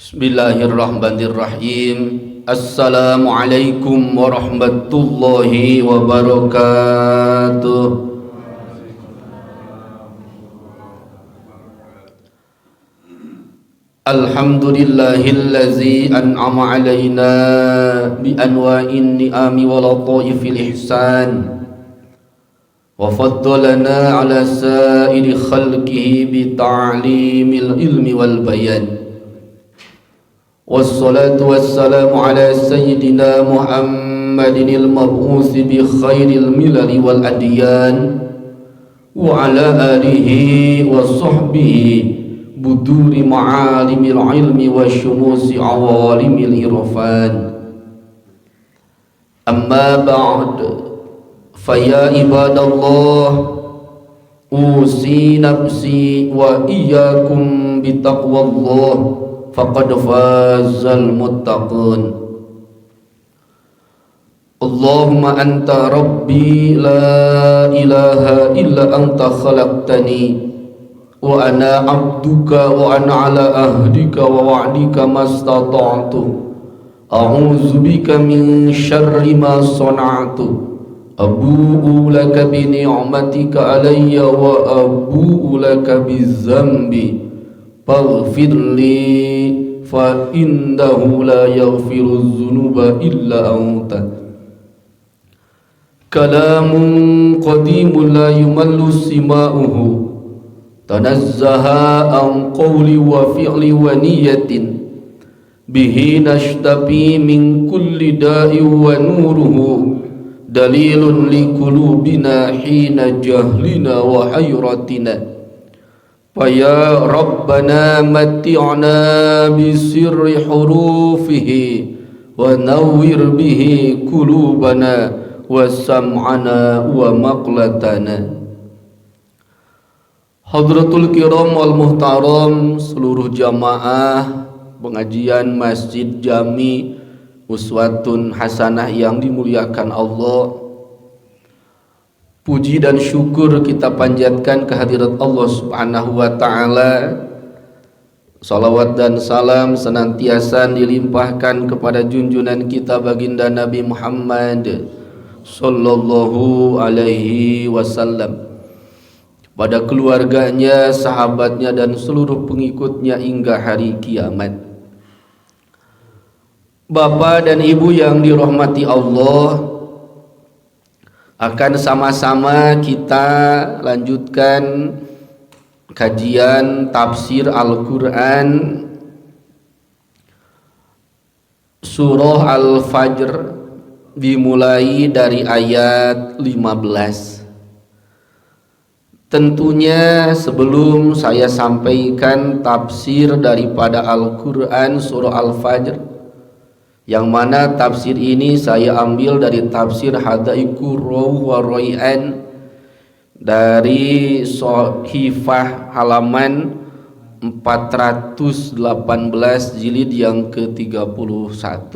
Bismillahirrahmanirrahim. Assalamualaikum warahmatullahi wabarakatuh. Alhamdulillahillazi an'ama alaina bi anwa'in ni'ami wa lataifil ihsan wa faddalana ala sa'iri khalqihi bi ta'limil ilmi wal bayan. Wassalatu wassalamu ala sayyidina Muhammadinil mab'usi bi khairil milali wal adyan wa ala alihi wa sahbihi buduri ma'alimil ilmi wa syumusi awalimil irfan. Amma ba'd, faya ibadallah, usi nafsi wa iyyakum bitaqwallah, faqad fazal muttaqun. Allahumma anta rabbi la ilaha illa anta khalaqtani wa ana abduka wa ana ala ahdika wa wa'dika mastata'tu a'udzu bika min syarri ma sana'tu abu'u laka bi ni'matika alayya wa abu'u laka bi dzambi faghfirli fa innahu la yaghfiru dzunuba illa anta. Kalamun qadimun la yumallu sima'uhu, tanazzaha an qawli wa fi'li wa niyatin, bihi nashtafi min kulli da'i wa nuruhu dalilun li qulubina hina jahlina wa hayratina. Faya Rabbana mati'na bisirri hurufihi wa nawwir bihi qulubana wa sam'ana wa maqlatana. Hadratul kiram wal muhtaram, seluruh jamaah pengajian Masjid Jami Uswatun Hasanah yang dimuliakan Allah, puji dan syukur kita panjatkan kehadirat Allah Subhanahu wa ta'ala. Salawat dan salam senantiasa dilimpahkan kepada junjungan kita baginda Nabi Muhammad sallallahu alaihi wasallam, pada keluarganya, sahabatnya dan seluruh pengikutnya hingga hari kiamat. Bapak dan Ibu yang dirahmati Allah, akan sama-sama kita lanjutkan kajian tafsir Al-Quran Surah Al-Fajr, dimulai dari ayat 15. Tentunya sebelum saya sampaikan tafsir daripada Al-Quran Surah Al-Fajr, yang mana tafsir ini saya ambil dari tafsir Hadaiqur Rawh wa Rayyan dari Shahifah halaman 418 jilid yang ke-31.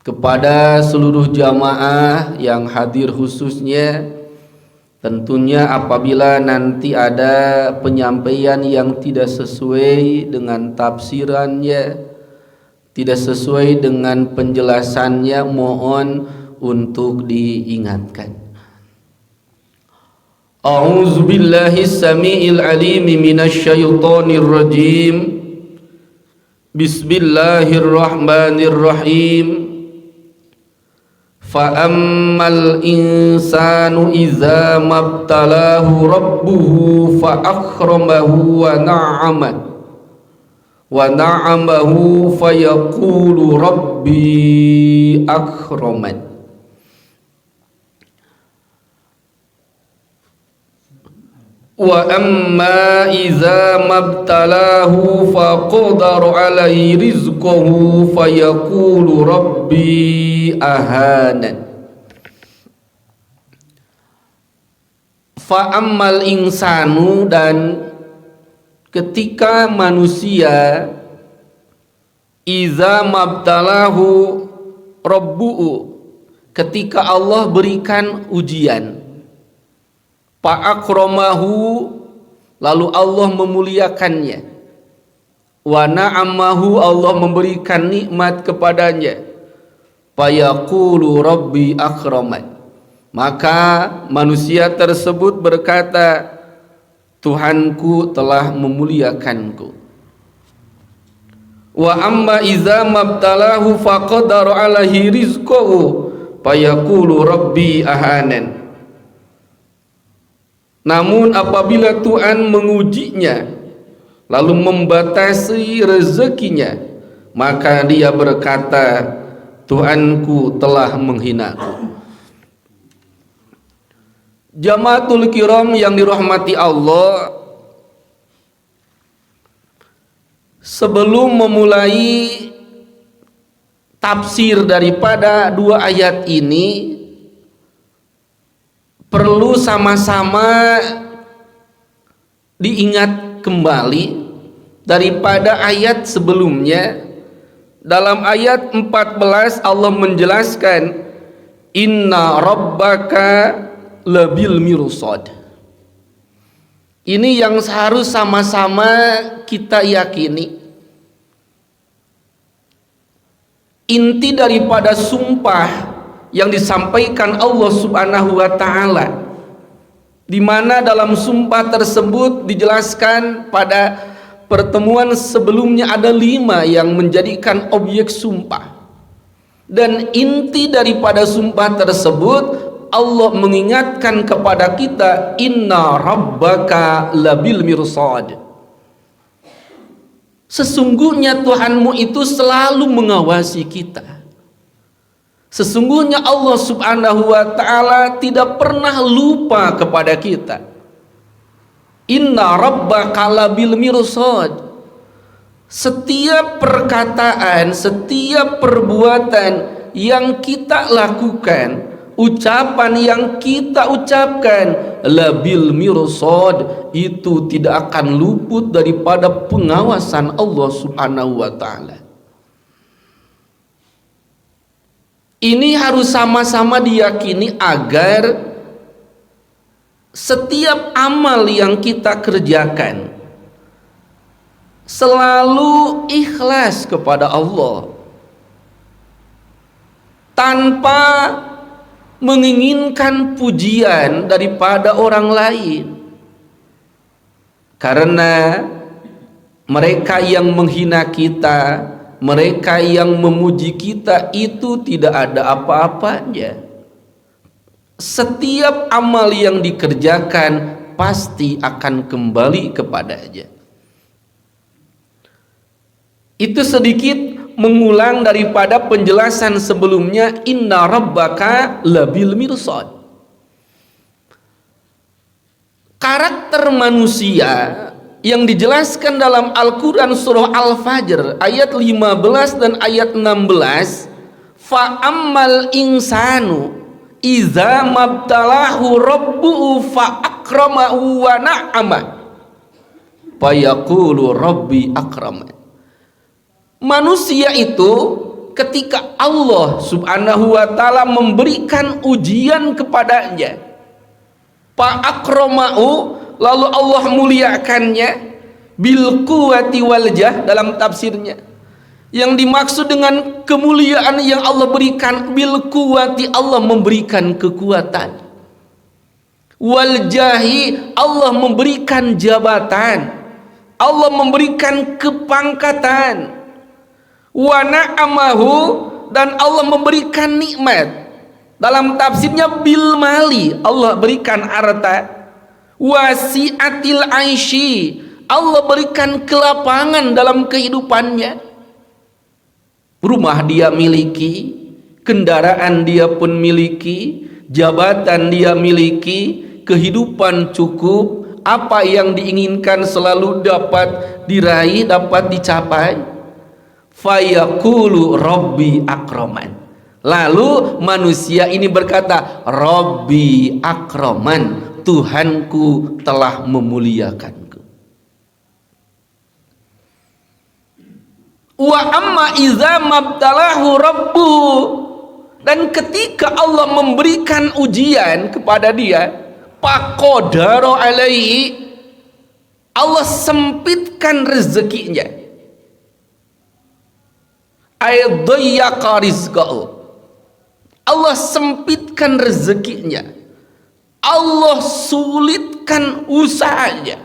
Kepada seluruh jamaah yang hadir khususnya, tentunya apabila nanti ada penyampaian yang tidak sesuai dengan tafsirannya, tidak sesuai dengan penjelasannya, mohon untuk diingatkan. A'udzu billahi samiil alim minasy syaithanir rajim. Bismillahirrahmanirrahim. Fa ammal insanu idza mabtalahu rabbuhu fa akramahu wa na'amahu fa yaqulu rabbi akraman. Wa amma idza mabtalahu faqadara alaihi rizqahu fayaqulu rabbi ahanan. Fa ammal insanu, dan ketika manusia, idza mabtalahu rabbuhu, ketika Allah berikan ujian, fa'akramahu, lalu Allah memuliakannya, wa na'amahu, Allah memberikan nikmat kepadanya, fayaqulu rabbi akraman, maka manusia tersebut berkata, Tuhanku telah memuliakanku. Wa amma idza mabtalahu faqadara alaihi rizqahu fayaqulu rabbi ahanan. Namun apabila Tuhan mengujinya lalu membatasi rezekinya, maka dia berkata, Tuhanku telah menghinaku. Jamaatul kiram yang dirahmati Allah, sebelum memulai tafsir daripada dua ayat ini, perlu sama-sama diingat kembali daripada ayat sebelumnya. Dalam ayat 14 Allah menjelaskan, inna rabbaka labil mirsad. Ini yang harus sama-sama kita yakini. Inti daripada sumpah yang disampaikan Allah Subhanahu wa taala, di mana dalam sumpah tersebut dijelaskan pada pertemuan sebelumnya ada 5 yang menjadikan objek sumpah. Dan inti daripada sumpah tersebut, Allah mengingatkan kepada kita, inna rabbaka labil mirsad. Sesungguhnya Tuhanmu itu selalu mengawasi kita. Sesungguhnya Allah Subhanahu wa taala tidak pernah lupa kepada kita. Inna rabbaka labil mirsad. Setiap perkataan, setiap perbuatan yang kita lakukan, ucapan yang kita ucapkan, labil mirsad, itu tidak akan luput daripada pengawasan Allah Subhanahu wa taala. Ini harus sama-sama diyakini agar setiap amal yang kita kerjakan selalu ikhlas kepada Allah, tanpa menginginkan pujian daripada orang lain. Karena mereka yang menghina kita, mereka yang memuji kita, itu tidak ada apa-apanya. Setiap amal yang dikerjakan pasti akan kembali kepadanya. Itu sedikit mengulang daripada penjelasan sebelumnya, inna rabbaka labil mirsad. Karakter manusia yang dijelaskan dalam Al-Quran surah Al-Fajr ayat 15 dan ayat 16, fa ammal insanu idza mabtalahu rabbuhu fa akramahu wa na'ama fa yaqulu rabbi akraman. Manusia itu ketika Allah Subhanahu wa taala memberikan ujian kepadanya, fa akramahu, lalu Allah muliakannya, bil quwwati wal jah dalam tafsirnya. Yang dimaksud dengan kemuliaan yang Allah berikan, bil quwwati, Allah memberikan kekuatan, wal jahi, Allah memberikan jabatan, Allah memberikan kepangkatan. wa na'amahu, dan Allah memberikan nikmat. Dalam tafsirnya bil mali, Allah berikan harta. Wasi'atil aishi, Allah berikan kelapangan dalam kehidupannya. Rumah dia miliki, kendaraan dia pun miliki, jabatan dia miliki, kehidupan cukup, apa yang diinginkan selalu dapat diraih, dapat dicapai. Fayaqulu rabbi akraman, lalu manusia ini berkata, Rabbi akraman, Tuhanku telah memuliakanku. Wa amma iza mabtalahu rabbuhu, dan ketika Allah memberikan ujian kepada dia, faqadara alaihi, Allah sempitkan rezekinya, aydayyaqa rizqahu, Allah sempitkan rezekinya, Allah sulitkan usahanya.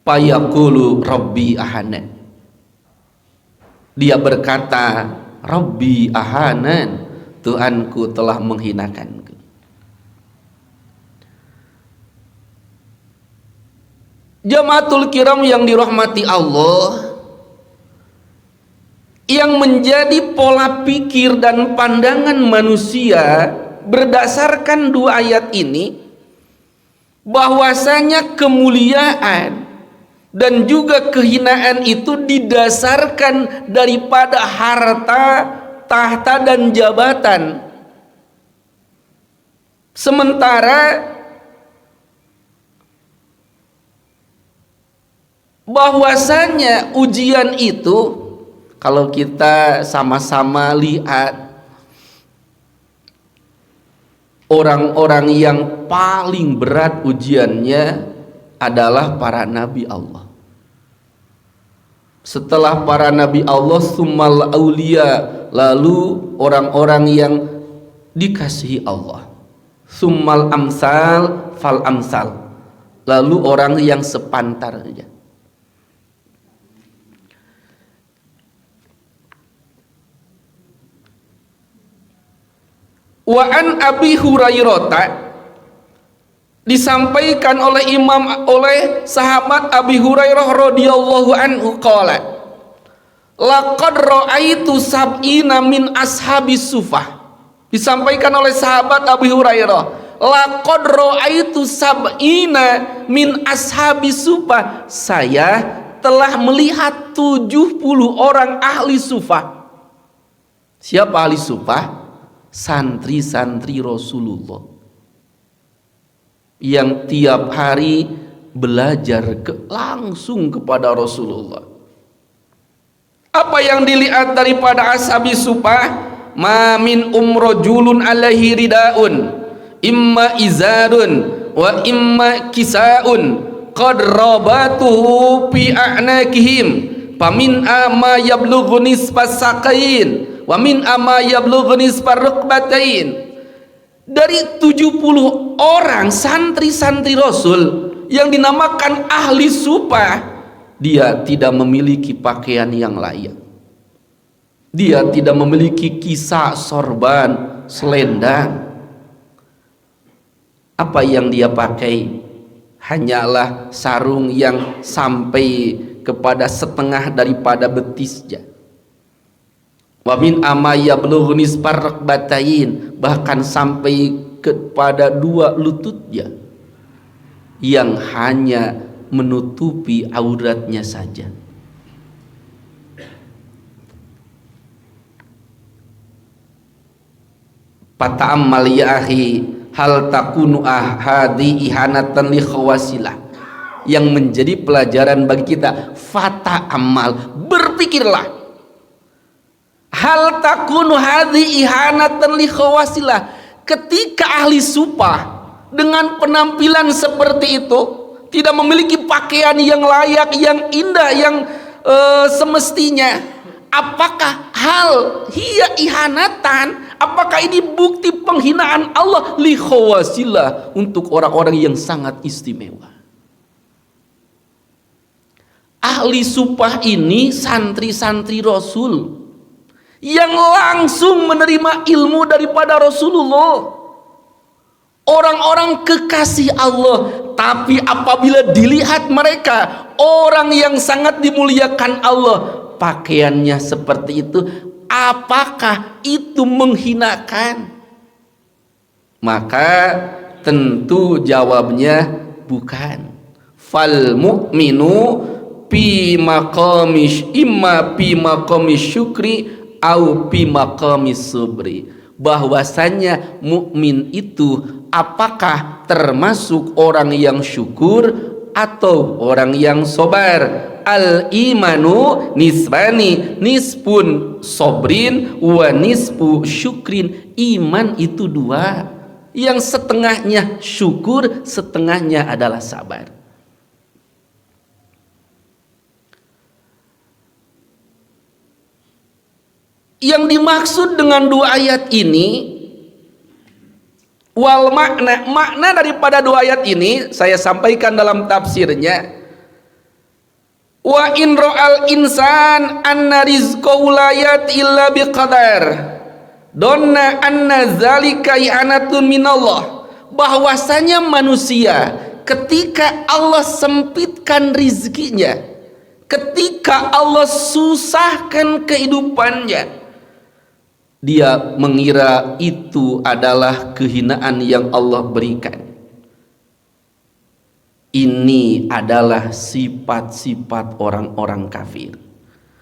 Fayaqulu rabbi ahanan, dia berkata, Rabbi ahanan, Tuhanku telah menghinakanku. Jamaatul kiram yang dirahmati Allah, yang menjadi pola pikir dan pandangan manusia berdasarkan dua ayat ini, bahwasanya kemuliaan dan juga kehinaan itu didasarkan daripada harta, tahta, dan jabatan. Sementara bahwasanya ujian itu, kalau kita sama-sama lihat, orang-orang yang paling berat ujiannya adalah para nabi Allah. Setelah para nabi Allah, summal aulia, lalu orang-orang yang dikasihi Allah, summal amsal fal amsal, lalu orang yang sepantarnya. Wa an Abi Hurairah, disampaikan oleh sahabat Abi Hurairah radhiyallahu anhu qala, laqad ra'aitu sab'ina min ashabis sufah. Disampaikan oleh sahabat Abi Hurairah, laqad ra'aitu sab'ina min ashabis sufah, saya telah melihat 70 orang ahli sufah. Siapa ahli sufah? Santri-santri Rasulullah yang tiap hari belajar langsung kepada Rasulullah. Apa yang dilihat daripada ashabi sufah? Ma min umrojulun alaihi ridaun, imma izarun wa imma kisaun, qad rabatuhu fi a'nakihim, famin ama yablughu nisfas saqain, wa min ama yablughu nisfar rukbatain. Dari 70 orang santri-santri Rasul yang dinamakan ahli sufah, dia tidak memiliki pakaian yang layak, dia tidak memiliki kisah, sorban, selendang. Apa yang dia pakai hanyalah sarung yang sampai kepada setengah daripada betisnya. Wa min ama yablughu nisfar rukbatain, bahkan sampai kepada 2 lututnya, yang hanya menutupi auratnya saja. Fata'ammal ya akhi, hal takunu ahadi ihanatan li khawasilah. Yang menjadi pelajaran bagi kita, fata'ammal, berpikirlah, hal takunu hadhi ihanatan li khawasilah, ketika ahli sufah dengan penampilan seperti itu, tidak memiliki pakaian yang layak, yang indah, yang semestinya, apakah hal hiya ihanatan, apakah ini bukti penghinaan Allah li khawasilah, untuk orang-orang yang sangat istimewa. ahli supah ini santri-santri Rasul yang langsung menerima ilmu daripada Rasulullah, orang-orang kekasih Allah. Tapi apabila dilihat mereka orang yang sangat dimuliakan Allah, pakaiannya seperti itu, apakah itu menghinakan? Maka tentu jawabnya bukan. Fal mu'minu pi maqamish imma pi maqamish syukri au pi maqamis subri. Bahwasanya mukmin itu apakah termasuk orang yang syukur atau orang yang sabar. Al imanu nisbani, nisbun sobrin wa nisbu syukrin. Iman itu dua, yang setengahnya syukur, setengahnya adalah sabar. Yang dimaksud dengan dua ayat ini, wal makna daripada dua ayat ini saya sampaikan dalam tafsirnya. Wa in ra'al insan anna rizqahu la yat illa biqadar donna anna zalika i'anatun minallah. Bahwasanya manusia ketika Allah sempitkan rizkinya, ketika Allah susahkan kehidupannya, dia mengira itu adalah kehinaan yang Allah berikan. Ini adalah sifat-sifat orang-orang kafir.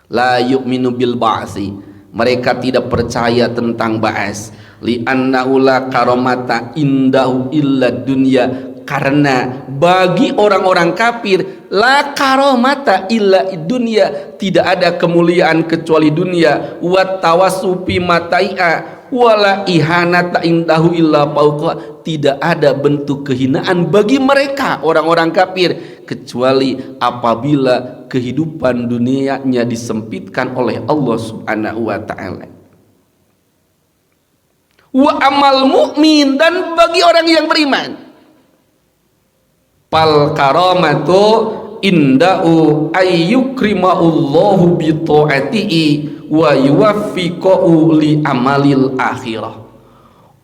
La yu'minu bil ba'si, mereka tidak percaya tentang ba'as. Li'annahu la karamata indahu illa dunya, karena bagi orang-orang kafir la karamata illa dunya, tidak ada kemuliaan kecuali dunia. Wa tawassufi matai'a wala ihanata indahu illa fauqa, tidak ada bentuk kehinaan bagi mereka orang-orang kafir kecuali apabila kehidupan dunianya disempitkan oleh Allah Subhanahu wa taala. Wa amal mukmin, dan bagi orang yang beriman, fal karamatu inda'u ayyukrimahullahu bi ta'atihi wa yuwaffiqu li amalil akhirah.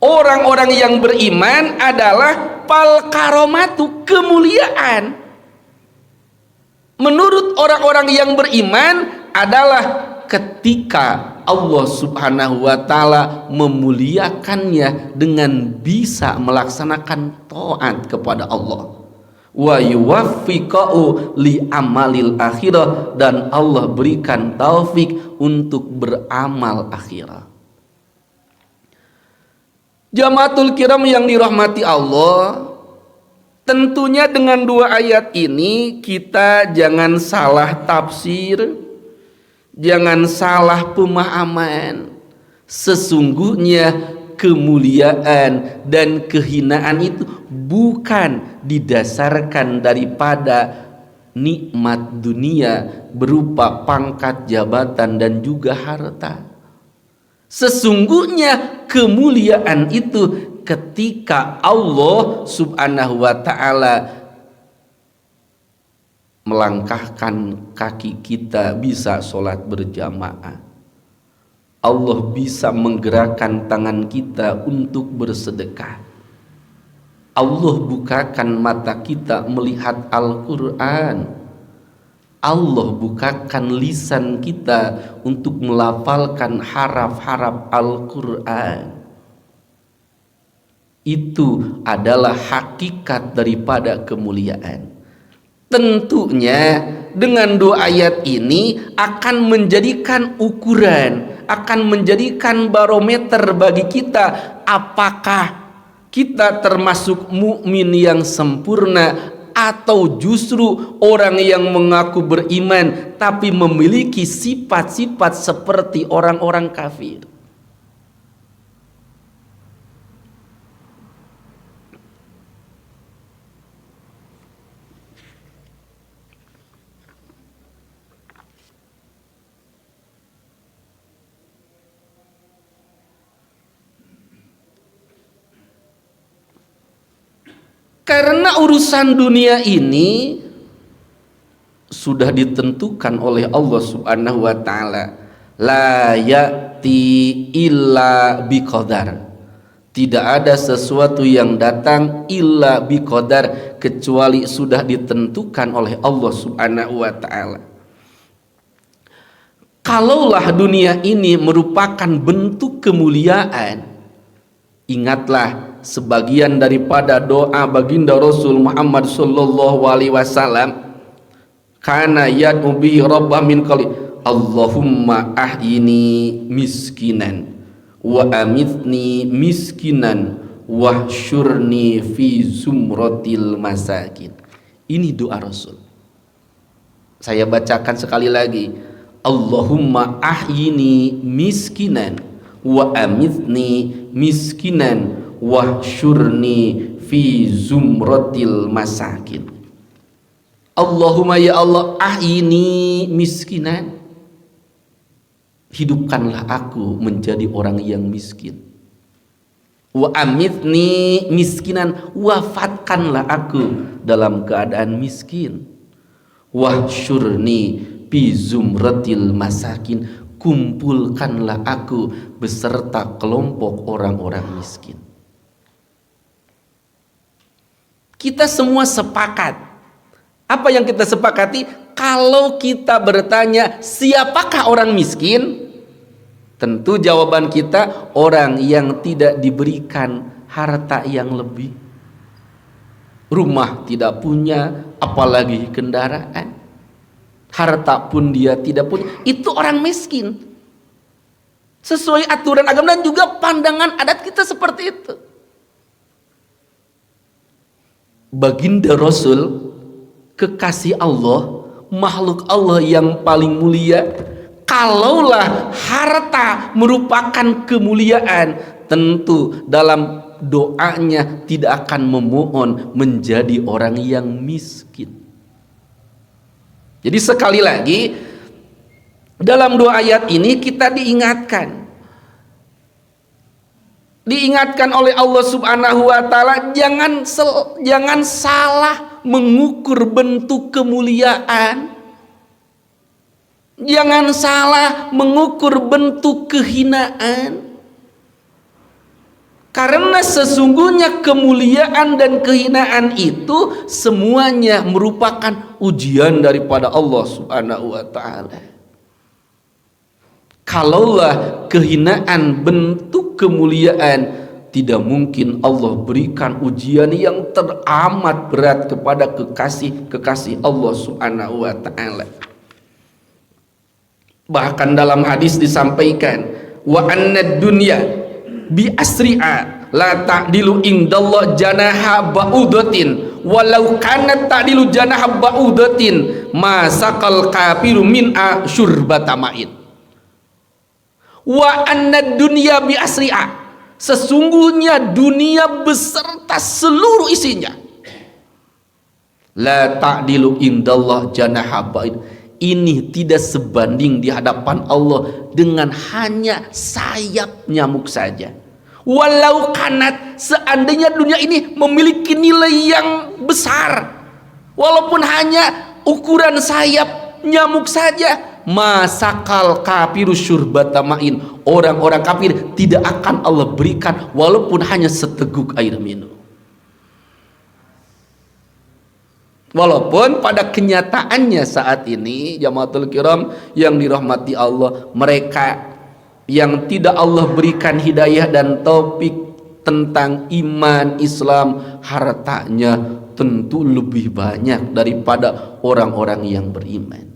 Orang-orang yang beriman adalah fal karamatu, kemuliaan. Menurut orang-orang yang beriman adalah ketika Allah Subhanahu wa taala memuliakannya dengan bisa melaksanakan taat kepada Allah. Wa yuwaffiqu li amalil akhirah, dan Allah berikan taufik untuk beramal akhirah. Jamaatul kiram yang dirahmati Allah, tentunya dengan dua ayat ini kita jangan salah tafsir, jangan salah pemahaman. Sesungguhnya kemuliaan dan kehinaan itu bukan didasarkan daripada nikmat dunia berupa pangkat, jabatan, dan juga harta. Sesungguhnya kemuliaan itu ketika Allah Subhanahu wa ta'ala melangkahkan kaki kita bisa sholat berjamaah, Allah bisa menggerakkan tangan kita untuk bersedekah, Allah bukakan mata kita melihat Al-Quran, Allah bukakan lisan kita untuk melafalkan haraf-haraf Al-Quran. Itu adalah hakikat daripada kemuliaan. Tentunya dengan dua ayat ini akan menjadikan ukuran, akan menjadikan barometer bagi kita, apakah kita termasuk mukmin yang sempurna atau justru orang yang mengaku beriman tapi memiliki sifat-sifat seperti orang-orang kafir. Karena urusan dunia ini sudah ditentukan oleh Allah Subhanahu wa taala. La ya'ti illa biqadar. Tidak ada sesuatu yang datang illa biqadar, kecuali sudah ditentukan oleh Allah Subhanahu wa taala. Kalaulah dunia ini merupakan bentuk kemuliaan, ingatlah sebagian daripada doa baginda Rasul Muhammad sallallahu alaihi wasallam, kana yad'u bi rabbah min qali Allahumma ahyini miskinan wa amitni miskinan wahsyurni fi zumratil masakin. Ini doa Rasul. Saya bacakan sekali lagi. Allahumma ahyini miskinan wa amitni miskinan wahsyurni fi zumratil masakin. Allahumma ya Allah, ahyini miskinan, hidupkanlah aku menjadi orang yang miskin. Wa amitni miskinan, wafatkanlah aku dalam keadaan miskin. Wahsyurni fi zumratil masakin, kumpulkanlah aku beserta kelompok orang-orang miskin. Kita semua sepakat. Apa yang kita sepakati? Kalau kita bertanya siapakah orang miskin, tentu jawaban kita orang yang tidak diberikan harta yang lebih, rumah tidak punya, apalagi kendaraan, harta pun dia tidak punya, itu orang miskin. Sesuai aturan agama dan juga pandangan adat kita seperti itu. Baginda Rasul, kekasih Allah, makhluk Allah yang paling mulia, kalaulah harta merupakan kemuliaan, tentu dalam doanya tidak akan memohon menjadi orang yang miskin. Jadi sekali lagi, dalam dua ayat ini kita diingatkan oleh Allah Subhanahu wa taala, jangan salah mengukur bentuk kemuliaan, jangan salah mengukur bentuk kehinaan, karena sesungguhnya kemuliaan dan kehinaan itu semuanya merupakan ujian daripada Allah Subhanahu wa taala. Kalaulah kehinaan bentuk kemuliaan, tidak mungkin Allah berikan ujian yang teramat berat kepada kekasih Allah Subhanahu wa taala. Bahkan dalam hadis disampaikan, wa annad dunya bi asri'a la ta'dilu indallah janaha ba'udatin walau kanat ta'dilu janaha ba'udatin ma saqal kafiru min syurbata ma'in. Wa annad dunya bi asri'a, sesungguhnya dunia beserta seluruh isinya, la ta'dilu indallah janaha ba'id, ini tidak sebanding di hadapan Allah dengan hanya sayap nyamuk saja. Walau kanat, seandainya dunia ini memiliki nilai yang besar, walaupun hanya ukuran sayap nyamuk saja, masakal kafiru syurbata ma'in, orang-orang kafir tidak akan Allah berikan walaupun hanya seteguk air minum. Walaupun pada kenyataannya saat ini jamaatul kiram yang dirahmati Allah, mereka yang tidak Allah berikan hidayah dan taufik tentang iman Islam, hartanya tentu lebih banyak daripada orang-orang yang beriman.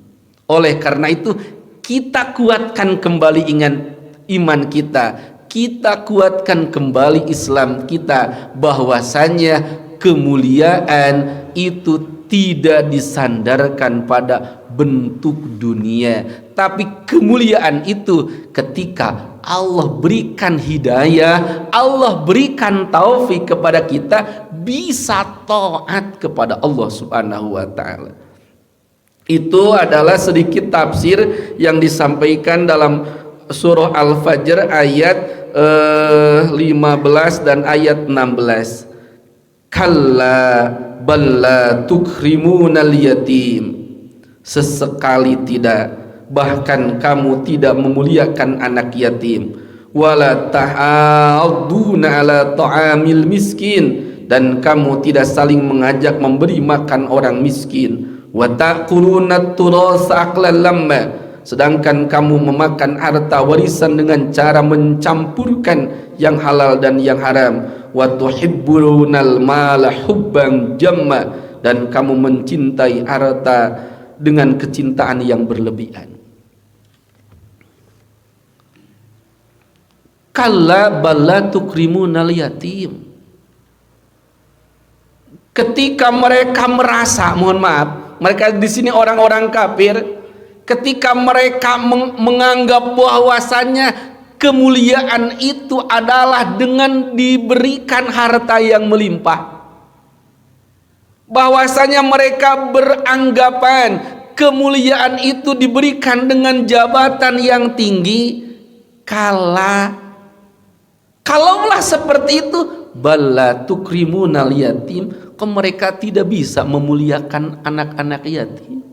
Oleh karena itu, kita kuatkan kembali iman kita, kita kuatkan kembali Islam kita, bahwasanya kemuliaan itu tidak disandarkan pada bentuk dunia, tapi kemuliaan itu ketika Allah berikan hidayah, Allah berikan taufik kepada kita, bisa taat kepada Allah Subhanahu wa taala. Itu adalah sedikit tafsir yang disampaikan dalam surah Al-Fajr ayat 15 dan ayat 16. Kalla balla tukrimunal yatim sesekali tidak. Bahkan kamu tidak memuliakan anak yatim. Wala ta'adduna ala ta'amil miskin, dan kamu tidak saling mengajak memberi makan orang miskin. Wa ta'kuluna turasa aklan lamma, sedangkan kamu memakan harta warisan dengan cara mencampurkan yang halal dan yang haram. Wa tuhibbunal mala hubban jamma, dan kamu mencintai harta dengan kecintaan yang berlebihan. Kalla balla tukrimunal yatim. Ketika mereka merasa, mohon maaf, mereka di sini orang-orang kafir, ketika mereka menganggap bahwasannya kemuliaan itu adalah dengan diberikan harta yang melimpah, bahwasanya mereka beranggapan kemuliaan itu diberikan dengan jabatan yang tinggi. Kalaulah seperti itu, balla tukrimunal yatim, kok mereka tidak bisa memuliakan anak-anak yatim?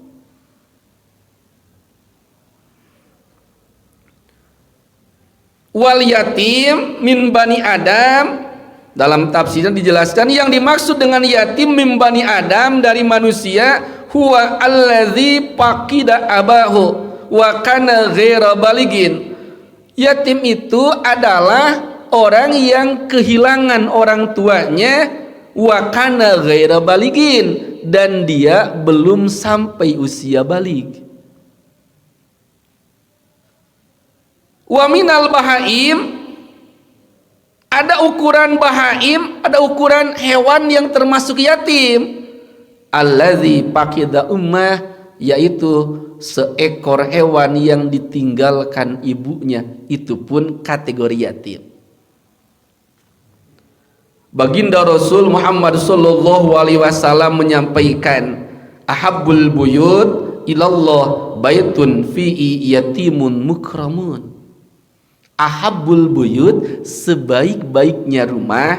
Wal yatim min bani Adam, dalam tafsirnya dijelaskan yang dimaksud dengan yatim min bani Adam, dari manusia, huwa allazi faqida abahu wa kana ghaira baligin. Yatim itu adalah orang yang kehilangan orang tuanya, wa kana ghaira baligin, dan dia belum sampai usia balig. Wa minal bahaim, ada ukuran bahaim, ada ukuran hewan yang termasuk yatim. Allazi faqida ummah, yaitu seekor hewan yang ditinggalkan ibunya, itu pun kategori yatim. Baginda Rasul Muhammad sallallahu alaihi wasallam menyampaikan, ahabbul buyut ilallah baitun fi'i yatimun mukramun. Ahabbul buyut, sebaik-baiknya rumah,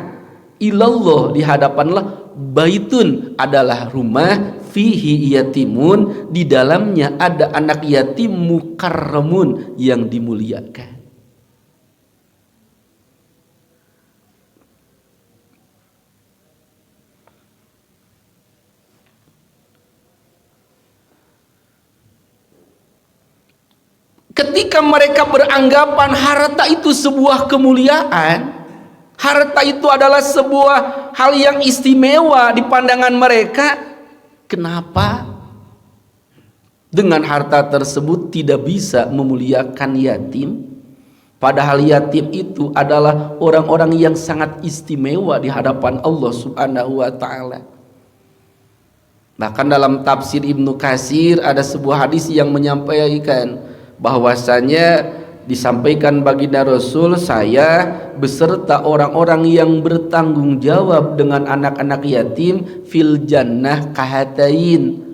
ilallah, di hadapan Allah, baitun, adalah rumah, fihi yatimun, di dalamnya ada anak yatim, mukarramun, yang dimuliakan. Ketika mereka beranggapan harta itu sebuah kemuliaan, harta itu adalah sebuah hal yang istimewa di pandangan mereka, kenapa dengan harta tersebut tidak bisa memuliakan yatim? Padahal yatim itu adalah orang-orang yang sangat istimewa di hadapan Allah Subhanahu wa ta'ala. Bahkan dalam tafsir Ibnu Katsir ada sebuah hadis yang menyampaikan bahwasanya disampaikan baginda Rasul, saya beserta orang-orang yang bertanggung jawab dengan anak-anak yatim fil jannah kahatain,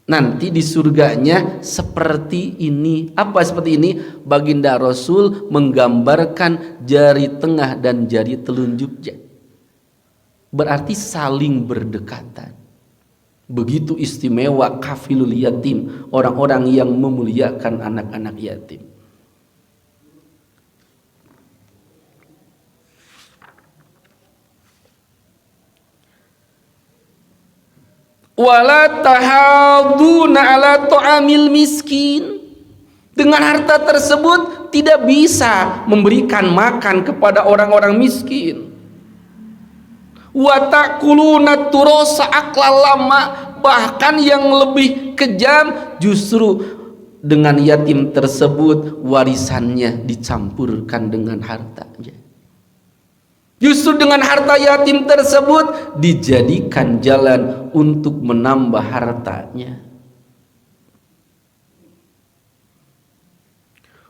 nanti di surganya seperti ini. Apa seperti ini? Baginda Rasul menggambarkan jari tengah dan jari telunjuknya, berarti saling berdekatan. Begitu istimewa kafilul yatim, orang-orang yang memuliakan anak-anak yatim. Wala tahaduna ala ta'amil miskin, dengan harta tersebut tidak bisa memberikan makan kepada orang-orang miskin. Wa ta'kuluna turasa aklan lama, bahkan yang lebih kejam justru dengan yatim tersebut warisannya dicampurkan dengan hartanya. Justru dengan harta yatim tersebut dijadikan jalan untuk menambah hartanya.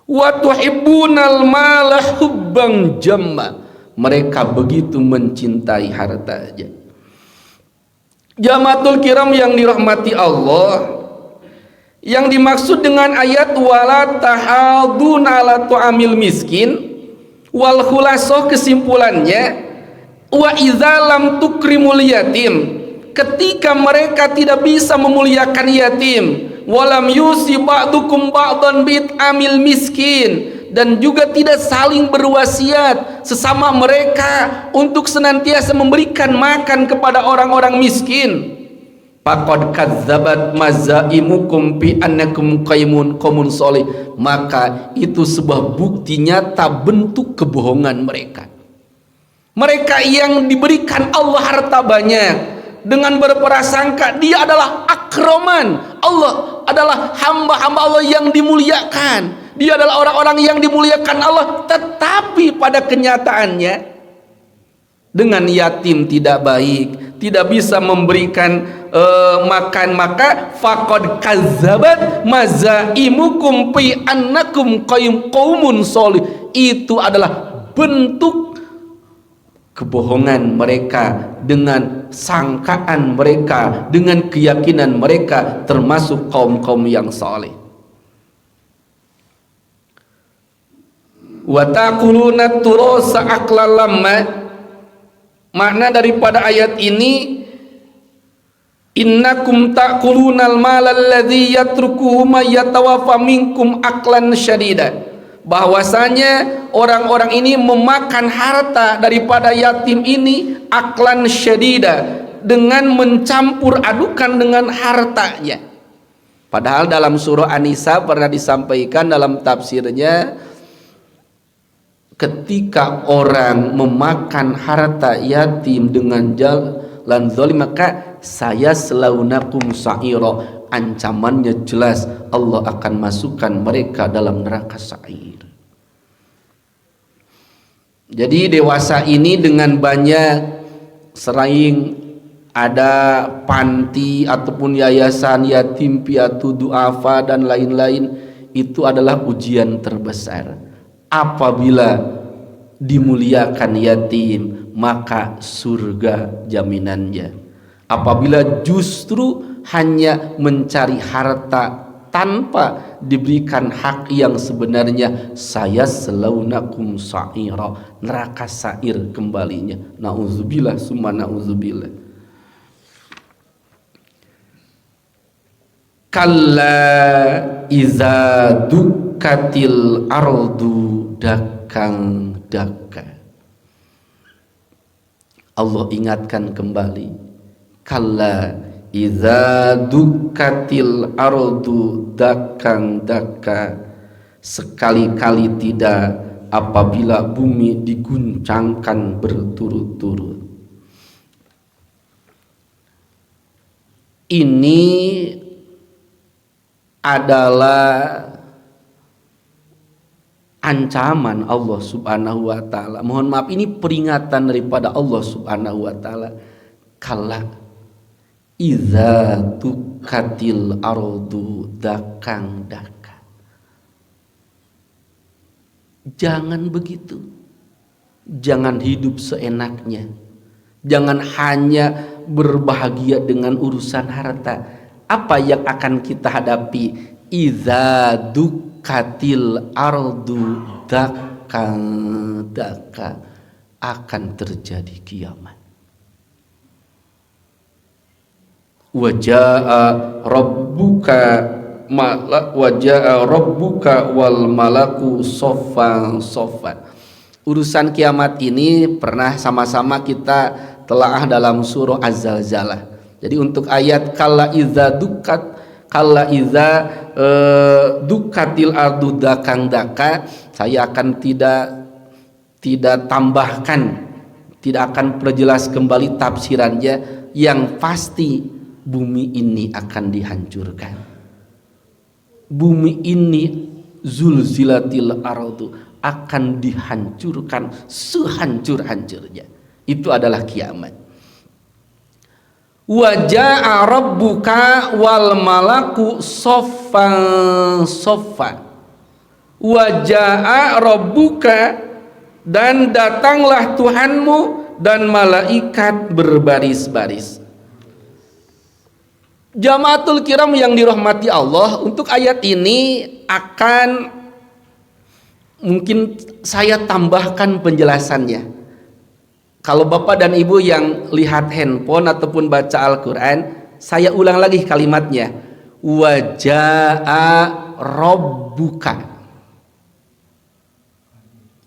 Wa tuhibbunal mala hubban jamma, mereka begitu mencintai hartanya. Jamatul kiram yang dirahmati Allah, yang dimaksud dengan ayat wala tahaduna ala tu'amil miskin, wal khulasoh, kesimpulannya, wa idza lam tukrimul yatim, ketika mereka tidak bisa memuliakan yatim, walam yusi ba'dukum ba'dan bit'amil miskin, dan juga tidak saling berwasiat sesama mereka untuk senantiasa memberikan makan kepada orang-orang miskin. Faqad kadzabat mazaimukum bi annakum qaumun sholih, maka itu sebuah bukti nyata bentuk kebohongan mereka. Mereka yang diberikan Allah harta banyak dengan berprasangka dia adalah akraman, Allah adalah hamba-hamba Allah yang dimuliakan, dia adalah orang-orang yang dimuliakan Allah, tetapi pada kenyataannya dengan yatim tidak baik, tidak bisa memberikan makan, maka faqad kazzabat mazaimukum fi annakum qaumun sholih, itu adalah bentuk kebohongan mereka dengan sangkaan mereka, dengan keyakinan mereka termasuk kaum-kaum yang saleh. Wa taquluna turasa aqlan lamma, makna daripada ayat ini, innakum taqulunal mala alladzi yatrukuhu may yatawaffa minkum aqlan syadida, bahwasanya orang-orang ini memakan harta daripada yatim ini aklan syadida, dengan mencampur adukan dengan hartanya. Padahal dalam surah An-Nisa pernah disampaikan dalam tafsirnya, ketika orang memakan harta yatim dengan jalan zalim, maka saya selaunakum sa'ira, ancamannya jelas, Allah akan masukkan mereka dalam neraka sa'ir. Jadi dewasa ini dengan banyak sering ada panti ataupun yayasan yatim piatu duafa dan lain-lain, itu adalah ujian terbesar. Apabila dimuliakan yatim, maka surga jaminannya. Apabila justru hanya mencari harta tanpa diberikan hak yang sebenarnya, saya selaunakum sa'ira, neraka sa'ir kembalinya. Nauzubillah summa nauzubillah. Kalla iza dukkatil ardu dakang dakka. Allah ingatkan kembali, kalla iza dukkatil ardu dakang dakka, sekali-kali tidak apabila bumi diguncangkan berturut-turut. Ini adalah ancaman Allah subhanahu wa ta'ala. Mohon maaf, ini peringatan daripada Allah subhanahu wa ta'ala. Kala iza dukkatil ardu dakang daka, jangan begitu, jangan hidup seenaknya, jangan hanya berbahagia dengan urusan harta. Apa yang akan kita hadapi? Iza dukkatil ardu dakang daka, akan terjadi kiamat. Waja'a rabbuka wal malaku soffan soffan. Urusan kiamat ini pernah sama-sama kita telaah dalam surah Az-Zalzalah. Jadi untuk ayat kalla iza dukkatil ardu dakang daka, saya akan tidak tambahkan, tidak akan perjelas kembali tafsirannya. Yang pasti bumi ini akan dihancurkan. Bumi ini zulzilatil ardu, akan dihancurkan sehancur-hancurnya. Itu adalah kiamat. Waja'a rabbuka wal malaku soffan soffan. Waja'a rabbuka, dan datanglah Tuhanmu dan malaikat berbaris-baris. Jamaatul kiram yang dirahmati Allah, untuk ayat ini akan mungkin saya tambahkan penjelasannya. Kalau Bapak dan Ibu yang lihat handphone ataupun baca Al-Quran, saya ulang lagi kalimatnya. Waja'a rabbuka.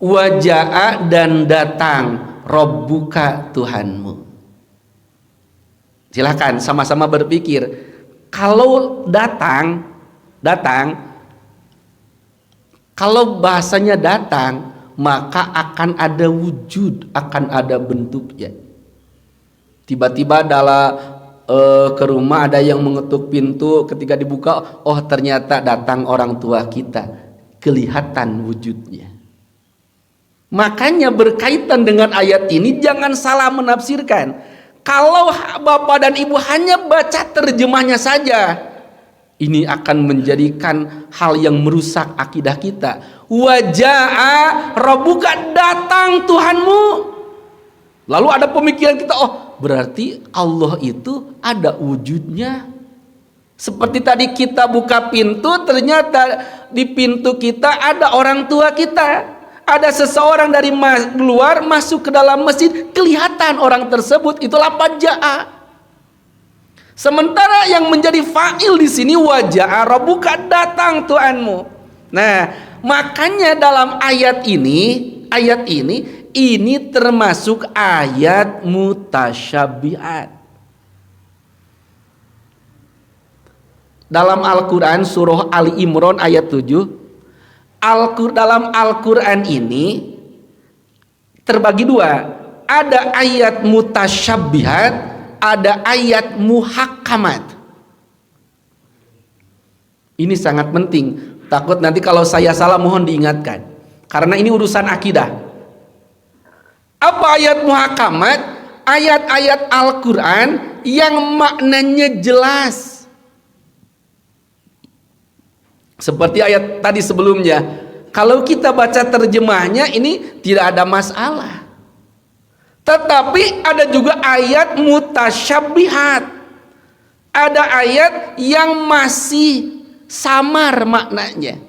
Waja'a dan datang rabbuka Tuhanmu. Silakan sama-sama berpikir. Kalau datang, kalau bahasanya datang, maka akan ada wujud, akan ada bentuknya. Tiba-tiba ke rumah ada yang mengetuk pintu, ketika dibuka, oh ternyata datang orang tua kita, kelihatan wujudnya. Makanya berkaitan dengan ayat ini jangan salah menafsirkan. Kalau Bapak dan Ibu hanya baca terjemahnya saja, ini akan menjadikan hal yang merusak akidah kita. Waja'a rabbuka, datang Tuhanmu. Lalu ada pemikiran kita, oh berarti Allah itu ada wujudnya. Seperti tadi kita buka pintu, ternyata di pintu kita ada orang tua kita. Ada seseorang dari luar masuk ke dalam masjid, kelihatan orang tersebut, itulah waja'a. Sementara yang menjadi fa'il di sini waja'a rabbuka, datang Tuhanmu. Nah, makanya dalam ayat ini termasuk ayat mutasyabihat. Dalam Al-Quran surah Ali Imran ayat 7, dalam Al-Quran ini terbagi dua. Ada ayat mutasyabihat, ada ayat muhakkamat. Ini sangat penting. Takut nanti kalau saya salah mohon diingatkan. Karena ini urusan akidah. Apa ayat muhakamat? Ayat-ayat Al-Quran yang maknanya jelas. Seperti ayat tadi sebelumnya. Kalau kita baca terjemahnya ini tidak ada masalah. Tetapi ada juga ayat mutasyabihat. Ada ayat yang masih samar maknanya.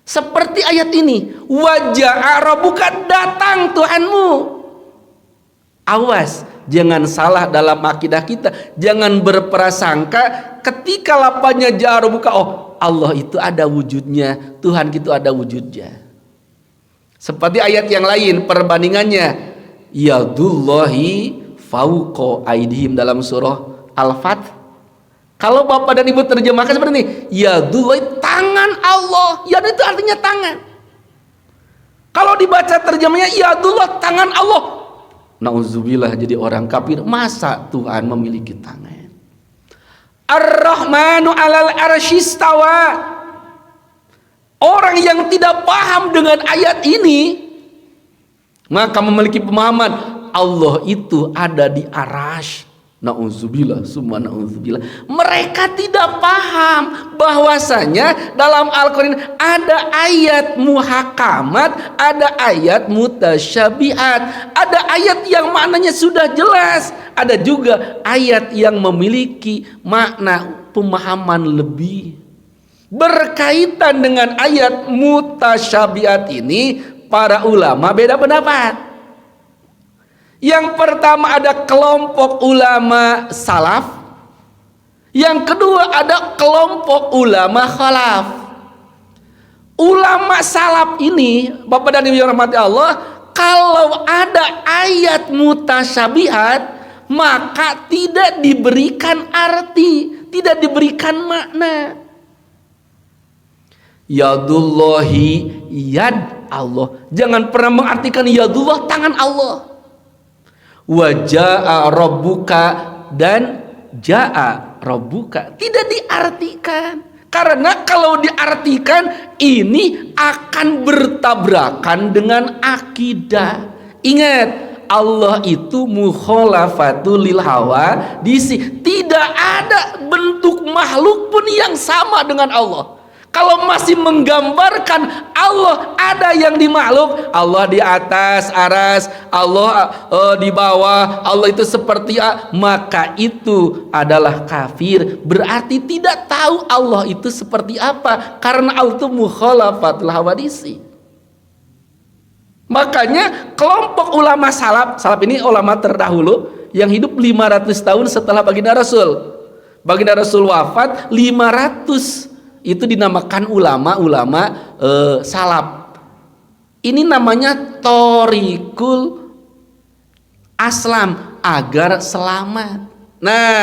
Seperti ayat ini, waja'a rabbuka, datang Tuhanmu. Awas, jangan salah dalam akidah kita. Jangan berprasangka ketika lapanya ja'a rabbuka, oh Allah itu ada wujudnya, Tuhan itu ada wujudnya. Seperti ayat yang lain perbandingannya, yadullahi fauqa aidihim dalam surah Al-Fath. Kalau Bapak dan Ibu terjemahkan seperti ini, yadullahi, tangan Allah. Yad itu artinya tangan. Kalau dibaca terjemahnya yadullah, tangan Allah, nauzubillah, jadi orang kafir. Masa Tuhan memiliki tangan? Ar-Rahmanu 'alal arsyistawa. Orang yang tidak paham dengan ayat ini maka memiliki pemahaman Allah itu ada di arasy. Nauzubillah, summa nauzubillah. Mereka tidak paham bahwasanya dalam Al-Quran ada ayat muhakamat, ada ayat mutasyabihat, ada ayat yang maknanya sudah jelas, ada juga ayat yang memiliki makna pemahaman lebih. Berkaitan dengan ayat mutasyabihat ini, para ulama beda pendapat. Yang pertama ada kelompok ulama salaf, yang kedua ada kelompok ulama khalaf. Ulama salaf ini, Bapak dan Ibu yang rahmati Allah, kalau ada ayat mutasyabihat maka tidak diberikan arti, tidak diberikan makna. Yadullahi, yad Allah, jangan pernah mengartikan yadullah, tangan Allah. Waja'a rabbuka, dan ja'a rabbuka, tidak diartikan. Karena kalau diartikan ini akan bertabrakan dengan akidah. Ingat, Allah itu mukhalafatul lil hawa disi. Tidak ada bentuk makhluk pun yang sama dengan Allah. Kalau masih menggambarkan Allah ada yang di makhluk, Allah di atas aras, Allah di bawah, Allah itu seperti maka itu adalah kafir. Berarti tidak tahu Allah itu seperti apa, karena Allah itu mukhalafatul hawadisi. Makanya kelompok ulama salaf ini ulama terdahulu yang hidup 500 tahun setelah baginda Rasul. Baginda Rasul wafat 500, itu dinamakan ulama salaf. Ini namanya Thoriqul Aslam, agar selamat. Nah,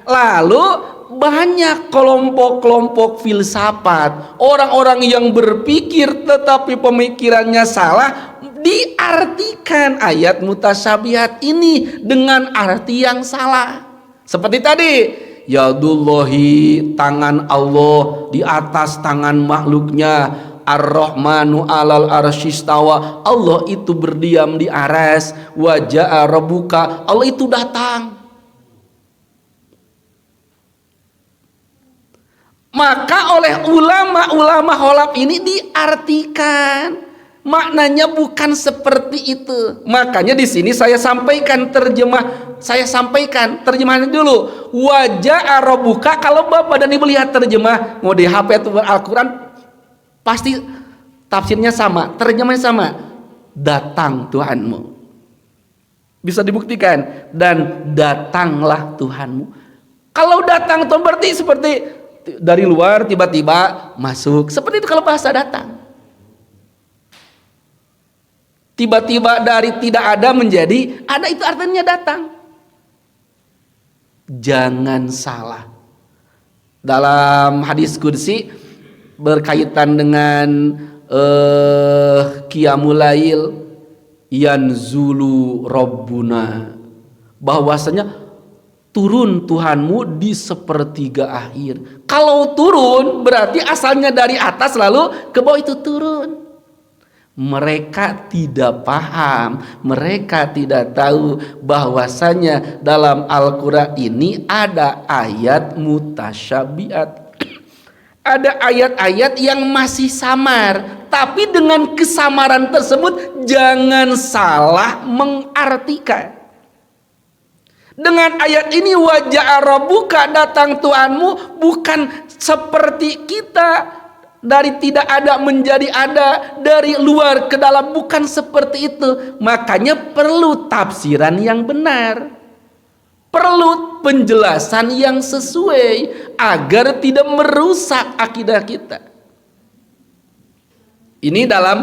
lalu banyak kelompok-kelompok filsafat, orang-orang yang berpikir tetapi pemikirannya salah, diartikan ayat mutasyabihat ini dengan arti yang salah. Seperti tadi, yadullahi, tangan Allah di atas tangan makhluknya, ar-rahmanu alal arsyistawa, Allah itu berdiam di aras, waja'a rabbuka, Allah itu datang. Maka oleh ulama-ulama kholaf ini diartikan maknanya bukan seperti itu. Makanya di sini saya sampaikan terjemahannya dulu. Waja'a rabbuka, kalau Bapak dan Ibu lihat terjemah mau di HP atau Al-Qur'an pasti tafsirnya sama, terjemahnya sama. Datang Tuhanmu. Bisa dibuktikan, dan datanglah Tuhanmu. Kalau datang itu berarti seperti dari luar tiba-tiba masuk, seperti itu kalau bahasa datang. Tiba-tiba dari tidak ada menjadi ada, itu artinya datang. Jangan salah. Dalam hadis qudsi berkaitan dengan qiyamul lail, yanzulu rabbuna, bahwasanya turun Tuhanmu di sepertiga akhir. Kalau turun berarti asalnya dari atas lalu ke bawah, itu turun. Mereka tidak paham, mereka tidak tahu bahwasanya dalam Al-Quran ini ada ayat mutasyabihat. Ada ayat-ayat yang masih samar, tapi dengan kesamaran tersebut jangan salah mengartikan. Dengan ayat ini waja'a rabbuka, datang Tuhanmu, bukan seperti kita dari tidak ada menjadi ada, dari luar ke dalam, bukan seperti itu. Makanya perlu tafsiran yang benar, perlu penjelasan yang sesuai agar tidak merusak akidah kita. Ini dalam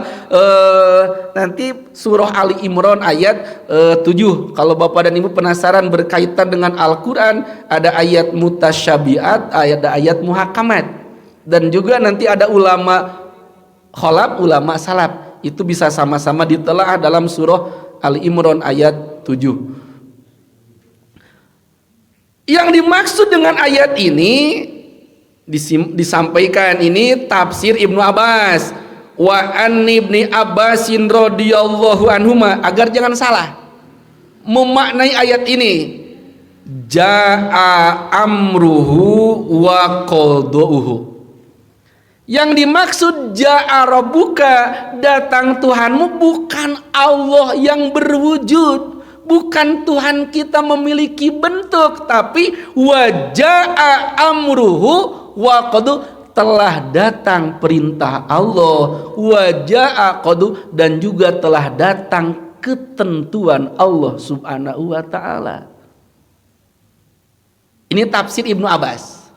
nanti surah Ali Imran ayat 7. Kalau Bapak dan Ibu penasaran berkaitan dengan Al-Quran, ada ayat mutasyabihat, ada ayat muhakamat, dan juga nanti ada ulama kholaf, ulama salaf. Itu bisa sama-sama ditelaah dalam surah Ali Imran ayat 7. Yang dimaksud dengan ayat ini disampaikan, ini tafsir Ibnu Abbas. Wa an ibni Abbasin radhiyallahu anhuma, agar jangan salah memaknai ayat ini. Ja'a amruhu wa qada'uhu. Yang dimaksud ja'a rabbuka, datang Tuhanmu, bukan Allah yang berwujud, bukan Tuhan kita memiliki bentuk, tapi wa ja'a amruhu wa qada'uhu, telah datang perintah Allah, waja'a qadu, dan juga telah datang ketentuan Allah subhanahu wa ta'ala. Ini tafsir Ibnu Abbas.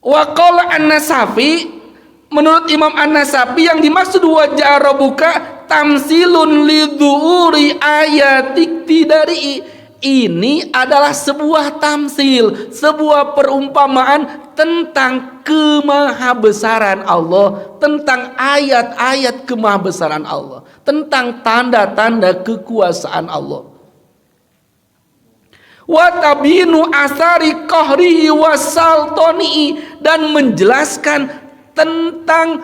Wa qala An-Nasafi, menurut Imam An-Nasafi, yang dimaksud waja'a rabbuka tamsilun lidzuhuri ayatik tidari. Ini adalah sebuah tamsil, sebuah perumpamaan tentang kemahabesaran Allah, tentang ayat-ayat kemahabesaran Allah, tentang tanda-tanda kekuasaan Allah. Wa tabinu asari qahrihi wasaltonihi, dan menjelaskan tentang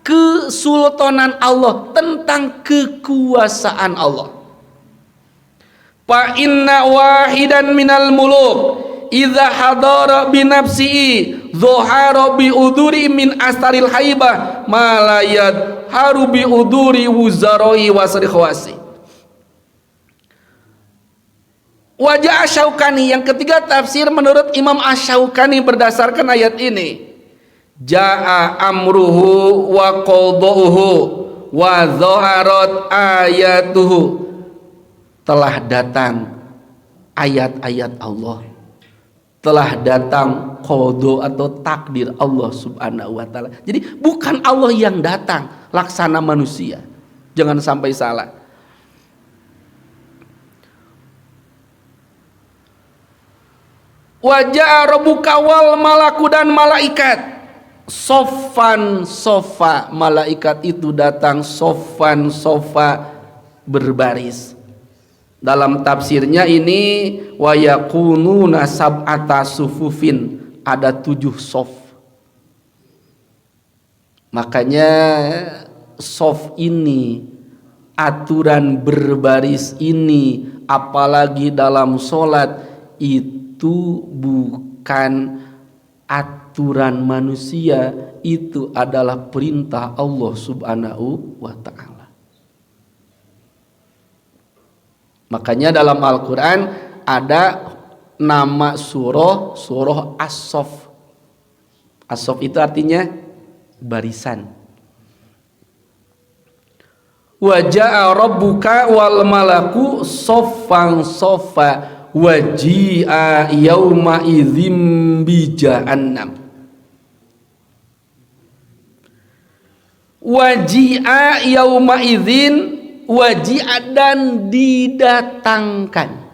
kesultanan Allah, tentang kekuasaan Allah. Fa inna wahidan minal muluk idza hadara bi nafsihi zuhara bi uduri min astaril haibah malayat haru bi uduri wuzaroi wasri khawasi. Wajah Asy-Syaukani, yang ketiga tafsir menurut Imam Asy-Syaukani berdasarkan ayat ini. Ja'a amruhu wa qada'uhu wa dhaharat ayatuhu, telah datang ayat-ayat Allah, telah datang qada atau takdir Allah subhanahu wa ta'ala. Jadi bukan Allah yang datang, laksana manusia. Jangan sampai salah. Wa ja'a rabbuka wal malaku, dan malaikat sofan sofa, malaikat itu datang sofan sofa, berbaris. Dalam tafsirnya ini wa yakununa sab'ata sufufin, ada 7 sof. Makanya sof ini, aturan berbaris ini, apalagi dalam sholat, itu bukan aturan manusia, itu adalah perintah Allah subhanahu wa ta'ala. Makanya dalam Al-Quran ada nama surah As-Saff. As-Saff itu artinya barisan. Wa ja'a rabbuka wal malaku soffan soffa waji'a yauma idzim bi jahannam. Waji'a yauma idzin, waji'a dan didatangkan.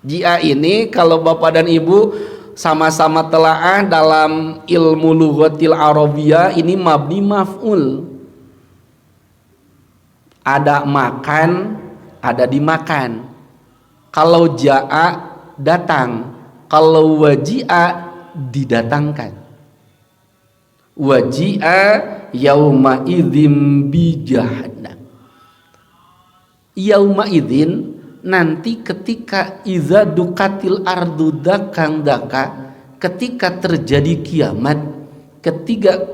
Ji'a ini kalau Bapak dan Ibu sama-sama telaah dalam ilmu lughatil arabiyah, ini mabni maf'ul. Ada makan, ada dimakan. Kalau ja'a datang, kalau waji'a didatangkan. Waji'a yauma idzim bi jahannam. Yauma idzin, nanti ketika iza dukatil ardu dakang daka, ketika terjadi kiamat,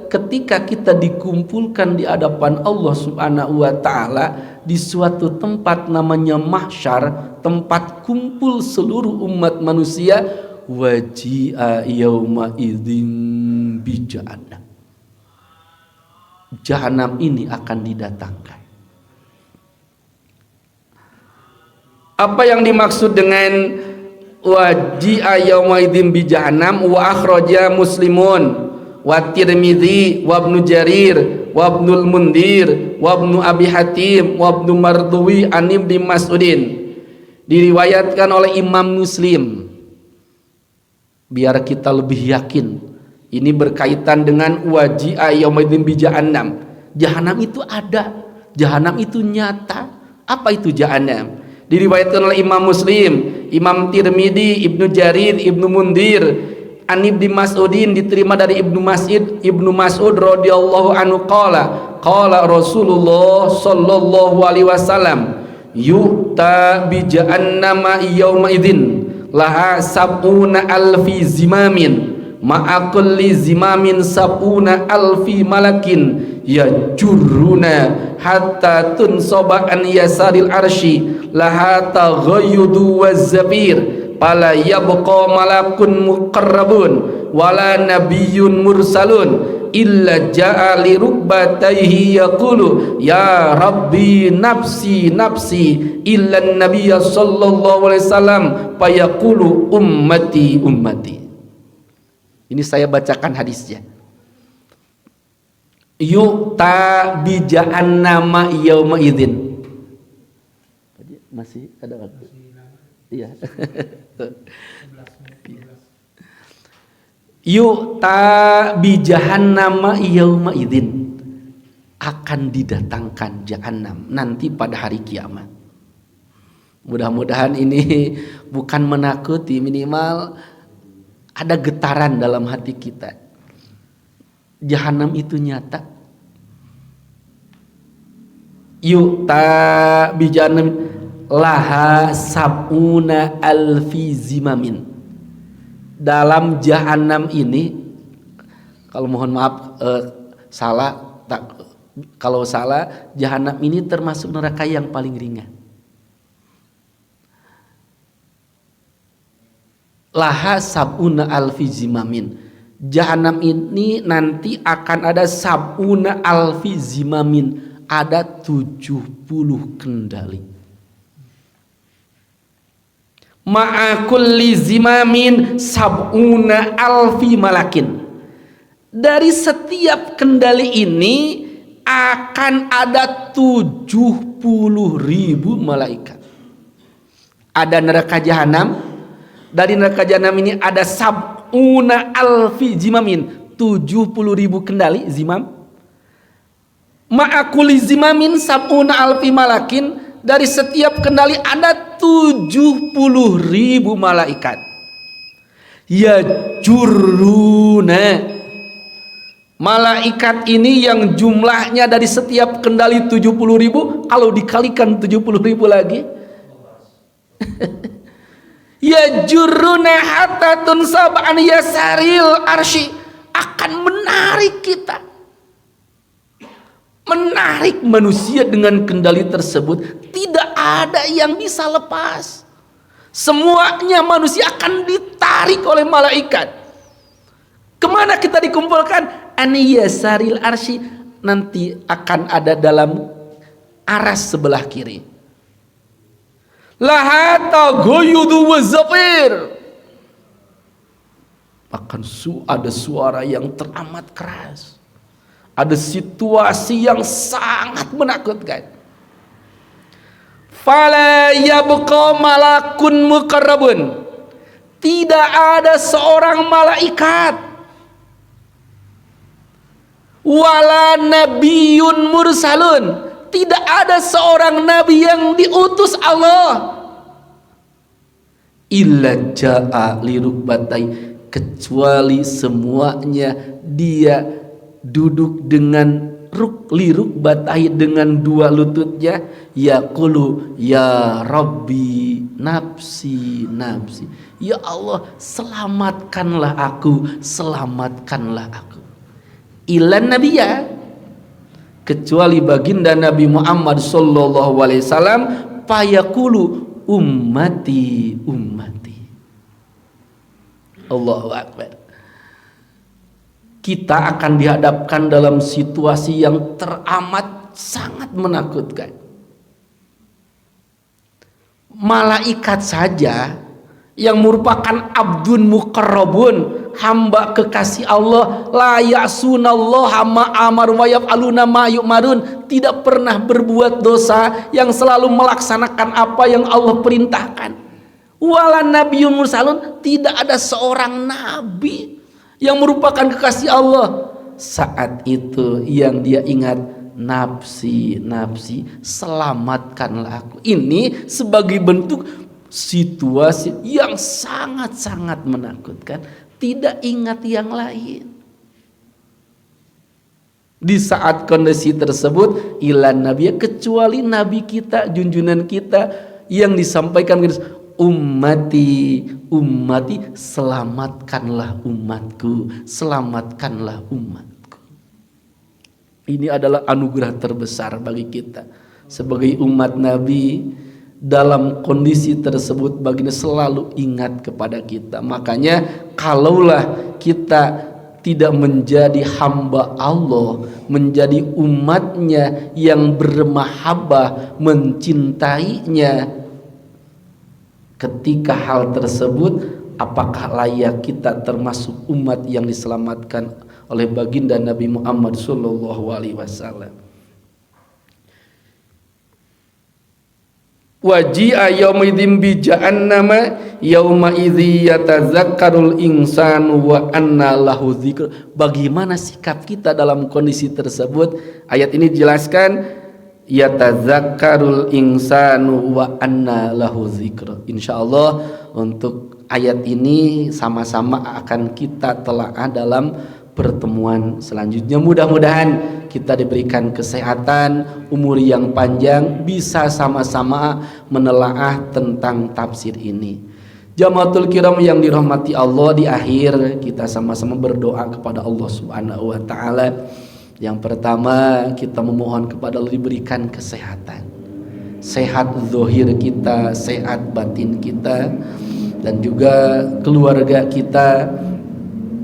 ketika kita dikumpulkan di hadapan Allah subhanahu wa ta'ala di suatu tempat namanya mahsyar, tempat kumpul seluruh umat manusia, waji'a yauma idzin bi jahannam. Jahannam ini akan didatangkan. Apa yang dimaksud dengan waji'a yauma idzin bi jahannam? Wa akhraja Muslimun wa Tirmidzi wa Ibnu Jarir wa Ibnul Mundhir wa Ibnu Abi Hatim wa Ibnu Marduwi an Ibnu Mas'udin. Diriwayatkan oleh Imam Muslim. Biar kita lebih yakin, ini berkaitan dengan waji'a yaumidzin bi jahannam. Jahannam itu ada, jahannam itu nyata. Apa itu jahannam? Diriwayatkan oleh Imam Muslim, Imam Tirmidzi, Ibnu Jarir, Ibnu Mundhir, an Ibnu Mas'udin, diterima dari Ibnu Mas'ud radhiyallahu anhu qala Rasulullah sallallahu alaihi wasallam, yu'ta bi jahannama yauma idzin laha sab'una alfi zimamin ma'a kulli zimamin sab'una alfi malakin yajurruna hatta tunsaba an yasaril arsy laha taghayyudu wazzafir fala yabqa malakun muqarrabun wala nabiyyun mursalun illa ja'a li rukbatayhi yaqulu ya rabbi nafsi nafsi illa nabiyya sallallahu alaihi wasallam fayaqulu ummati ummati. Ini saya bacakan hadisnya. Yu'ta bi jahannama yauma idzin. Masih ada waktu? Iya. Yu'ta bi jahannama yauma idzin, akan didatangkan jahannam nanti pada hari kiamat. Mudah-mudahan ini bukan menakuti, minimal ada getaran dalam hati kita. Jahannam itu nyata. Yu'ta bi jahannam laha sab'una alfi zimamin. Dalam jahannam ini, kalau mohon maaf kalau salah, jahannam ini termasuk neraka yang paling ringan. Laha sab'una alfi zimamin. Jahanam ini nanti akan ada sab'una alfi zimamin, ada 70 kendali. Ma'a kulli zimamin sab'una alfi malakin. Dari setiap kendali ini akan ada 70.000 malaikat. Ada neraka jahanam. Dari neraka jahanam ini ada sab'una alfi zimamin, 70.000 kendali zimam. Ma'akuli zimamin sab'una alfi malakin. Dari setiap kendali ada 70.000 malaikat. Ya juruna. Malaikat ini yang jumlahnya dari setiap kendali 70.000, kalau dikalikan 70.000 lagi ya juruna hatta tunsab an yasaril arsy, akan menarik kita, menarik manusia dengan kendali tersebut. Tidak ada yang bisa lepas, semuanya manusia akan ditarik oleh malaikat. Kemana kita dikumpulkan? Aniyasaril arsy, nanti akan ada dalam aras sebelah kiri. Laha taghayudu wa zafir, akan ada suara yang teramat keras, ada situasi yang sangat menakutkan. Fala yabqa malakun muqarrabun, tidak ada seorang malaikat, wala nabiyyun mursalun, tidak ada seorang nabi yang diutus Allah, illa ja'a lirukbatai, kecuali semuanya dia duduk dengan lirukbatai, dengan dua lututnya, yaqulu ya rabbi nafsi nafsi, ya Allah selamatkanlah aku, selamatkanlah aku. Ilan nabiyya, kecuali baginda Nabi Muhammad sallallahu alaihi wasallam, fayaqulu ummati ummati. Allahu akbar. Kita akan dihadapkan dalam situasi yang teramat sangat menakutkan. Malaikat saja yang merupakan abdun muqarrabun, hamba kekasih Allah, la ya'sunallaha ma amar wa yaf'aluna ma yu'marun, tidak pernah berbuat dosa, yang selalu melaksanakan apa yang Allah perintahkan. Wala nabiyyun mursalun, tidak ada seorang nabi yang merupakan kekasih Allah. Saat itu yang dia ingat, nafsi nafsi, selamatkanlah aku. Ini sebagai bentuk situasi yang sangat-sangat menakutkan, tidak ingat yang lain. Di saat kondisi tersebut, ilan nabi, kecuali nabi kita, junjungan kita, yang disampaikan ummati ummati, selamatkanlah umatku, selamatkanlah umatku. Ini adalah anugerah terbesar bagi kita sebagai umat Nabi. Dalam kondisi tersebut baginda selalu ingat kepada kita. Makanya kalaulah kita tidak menjadi hamba Allah, menjadi umatnya yang bermahabbah, mencintainya, ketika hal tersebut, apakah layak kita termasuk umat yang diselamatkan oleh baginda Nabi Muhammad sallallahu alaihi wasallam? Waji'a yaumidzin bi jahannama yauma idzi yatazakkarul insanu wa anna lahu dzikr. Bagaimana sikap kita dalam kondisi tersebut? Ayat ini jelaskan yatazakkarul insanu wa anna lahu dzikr. Insyaallah untuk ayat ini sama-sama akan kita telaah dalam pertemuan selanjutnya. Mudah-mudahan kita diberikan kesehatan, umur yang panjang, bisa sama-sama menelaah tentang tafsir ini. Jamaatul kiram yang dirahmati Allah, di akhir kita sama-sama berdoa kepada Allah Subhanahu wa taala. Yang pertama, kita memohon kepada Allah diberikan kesehatan, sehat zahir kita, sehat batin kita, dan juga keluarga kita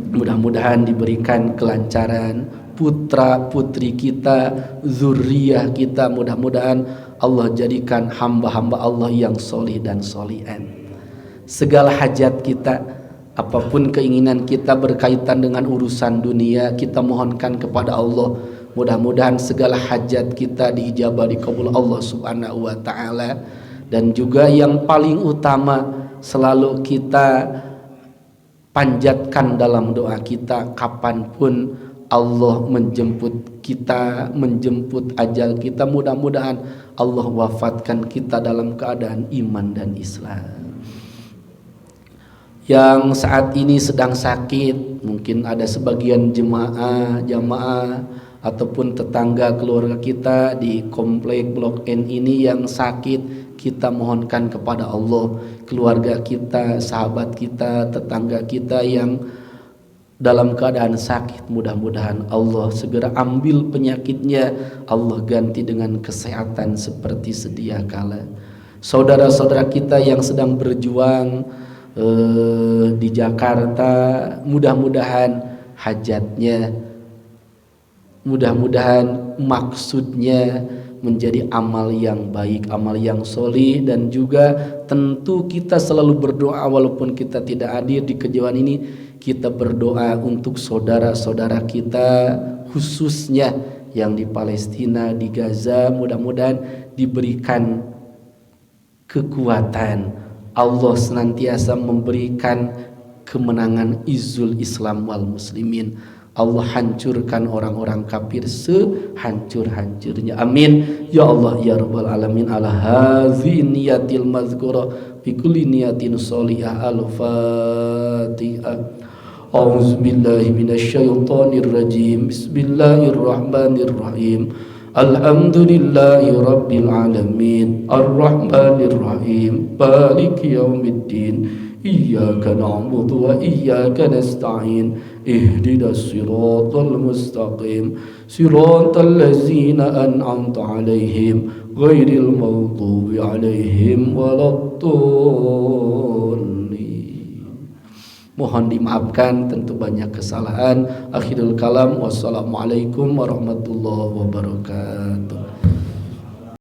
Mudah-mudahan diberikan kelancaran putra putri kita, zuriyah kita, mudah-mudahan Allah jadikan hamba-hamba Allah yang solih dan solihan. Segala hajat kita, apapun keinginan kita berkaitan dengan urusan dunia, kita mohonkan kepada Allah. Mudah-mudahan segala hajat kita diijabah, dikabul Allah subhanahu wa ta'ala. Dan juga yang paling utama, selalu kita panjatkan dalam doa kita, kapanpun Allah menjemput kita, menjemput ajal kita, mudah-mudahan Allah wafatkan kita dalam keadaan iman dan Islam. Yang saat ini sedang sakit, mungkin ada sebagian jamaah ataupun tetangga keluarga kita di komplek Blok N ini yang sakit, kita mohonkan kepada Allah, keluarga kita, sahabat kita, tetangga kita yang dalam keadaan sakit, mudah-mudahan Allah segera ambil penyakitnya, Allah ganti dengan kesehatan seperti sedia kala. Saudara-saudara kita yang sedang berjuang di Jakarta, mudah-mudahan hajatnya, mudah-mudahan maksudnya menjadi amal yang baik, amal yang solih. Dan juga tentu kita selalu berdoa walaupun kita tidak hadir di kejuan ini, kita berdoa untuk saudara-saudara kita khususnya yang di Palestina, di Gaza, mudah-mudahan diberikan kekuatan, Allah senantiasa memberikan kemenangan, izul Islam wal muslimin. Allah hancurkan orang-orang kafir sehancur-hancurnya. Amin ya Allah ya rabbal alamin. Ala hazi niyatil mazkura fi kulli niyatin sholihah. Al-Fatihah. A'udzu billahi minasyaitonir rajim. Bismillahirrahmanirrahim. Alhamdulillahi rabbil alamin. Ar-Rahmanir Rahim. Maliki yaumiddin. Iyyaka na'budu wa iyyaka nasta'in. Ihdinas siratal mustaqim. Siratal ladzina an'amta 'alaihim ghairil maghdubi 'alaihim waladdallin. Mohon dimaafkan, tentu banyak kesalahan. Akhirul kalam, wassalamualaikum warahmatullahi wabarakatuh.